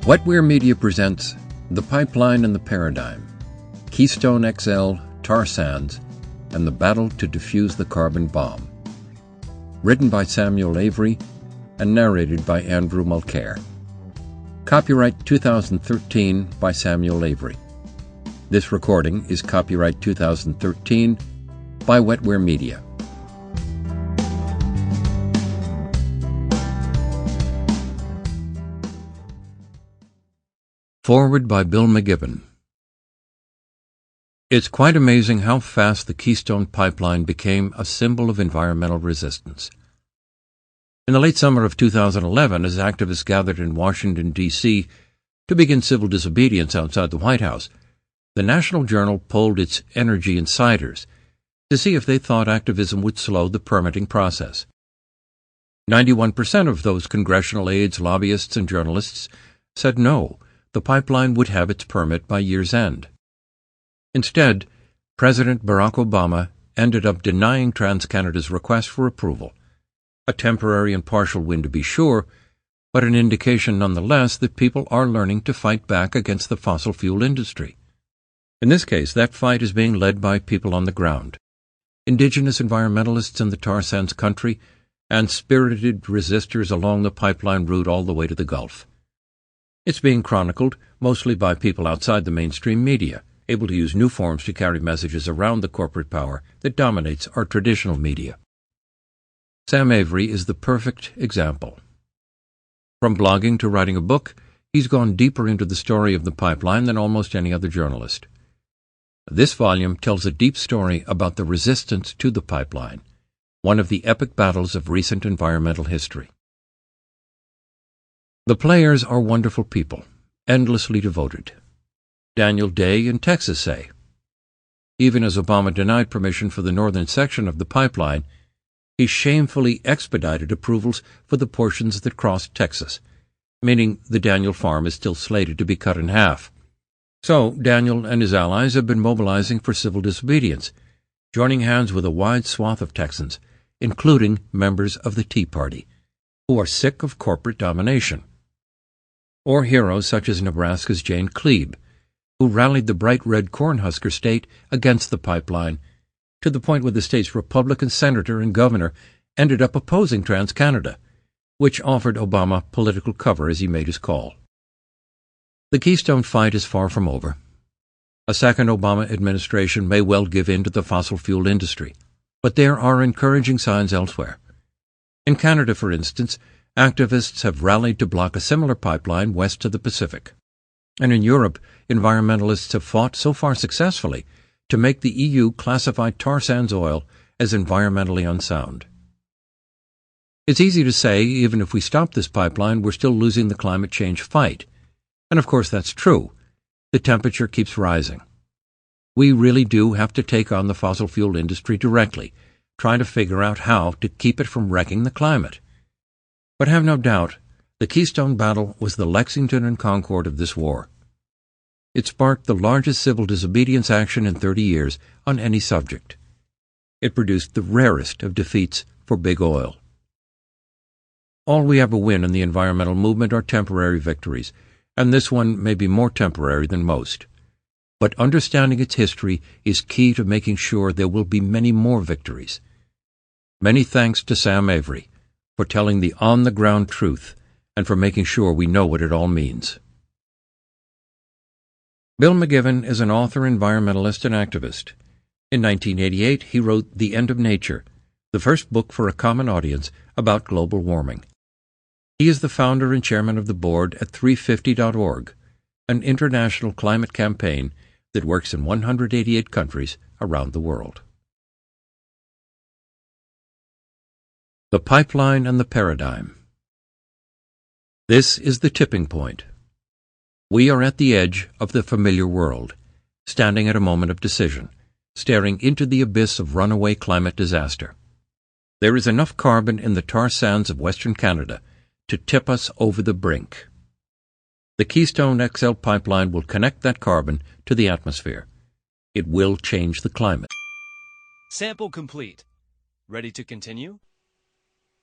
Wetware Media presents The Pipeline and the Paradigm, Keystone XL, Tar Sands, and the Battle to Defuse the Carbon Bomb. Written by Samuel Avery and narrated by Andrew Mulcare. Copyright 2013 by Samuel Avery. This recording is copyright 2013 by Wetware Media. Forward by Bill McGibbon. It's quite amazing how fast the Keystone Pipeline became a symbol of environmental resistance. In the late summer of 2011, as activists gathered in Washington, D.C. to begin civil disobedience outside the White House, the National Journal polled its energy insiders to see if they thought activism would slow the permitting process. 91% of those congressional aides, lobbyists, and journalists said no, the pipeline would have its permit by year's end. Instead, President Barack Obama ended up denying TransCanada's request for approval, a temporary and partial win to be sure, but an indication nonetheless that people are learning to fight back against the fossil fuel industry. In this case, that fight is being led by people on the ground, indigenous environmentalists in the tar sands country, and spirited resistors along the pipeline route all the way to the Gulf. It's being chronicled mostly by people outside the mainstream media, able to use new forms to carry messages around the corporate power that dominates our traditional media. Sam Avery is the perfect example. From blogging to writing a book, he's gone deeper into the story of the pipeline than almost any other journalist. This volume tells a deep story about the resistance to the pipeline, one of the epic battles of recent environmental history. The players are wonderful people, endlessly devoted. Daniel Day in Texas say. Even as Obama denied permission for the northern section of the pipeline, he shamefully expedited approvals for the portions that crossed Texas, meaning the Daniel farm is still slated to be cut in half. So Daniel and his allies have been mobilizing for civil disobedience, joining hands with a wide swath of Texans, including members of the Tea Party, who are sick of corporate domination. Or heroes such as Nebraska's Jane Kleeb, who rallied the bright red Cornhusker state against the pipeline, to the point where the state's Republican senator and governor ended up opposing TransCanada, which offered Obama political cover as he made his call. The Keystone fight is far from over. A second Obama administration may well give in to the fossil fuel industry, but there are encouraging signs elsewhere. In Canada, for instance, activists have rallied to block a similar pipeline west to the Pacific. And in Europe, environmentalists have fought so far successfully to make the EU classify tar sands oil as environmentally unsound. It's easy to say, even if we stop this pipeline, we're still losing the climate change fight. And of course that's true. The temperature keeps rising. We really do have to take on the fossil fuel industry directly, trying to figure out how to keep it from wrecking the climate. But have no doubt, the Keystone battle was the Lexington and Concord of this war. It sparked the largest civil disobedience action in 30 years on any subject. It produced the rarest of defeats for big oil. All we ever win in the environmental movement are temporary victories, and this one may be more temporary than most. But understanding its history is key to making sure there will be many more victories. Many thanks to Sam Avery for telling the on-the-ground truth and for making sure we know what it all means. Bill McGibbon is an author, environmentalist, and activist. In 1988, he wrote The End of Nature, the first book for a common audience about global warming. He is the founder and chairman of the board at 350.org, an international climate campaign that works in 188 countries around the world. The Pipeline and the Paradigm. This is the tipping point. We are at the edge of the familiar world, standing at a moment of decision, staring into the abyss of runaway climate disaster. There is enough carbon in the tar sands of Western Canada to tip us over the brink. The Keystone XL pipeline will connect that carbon to the atmosphere. It will change the climate. Sample complete. Ready to continue?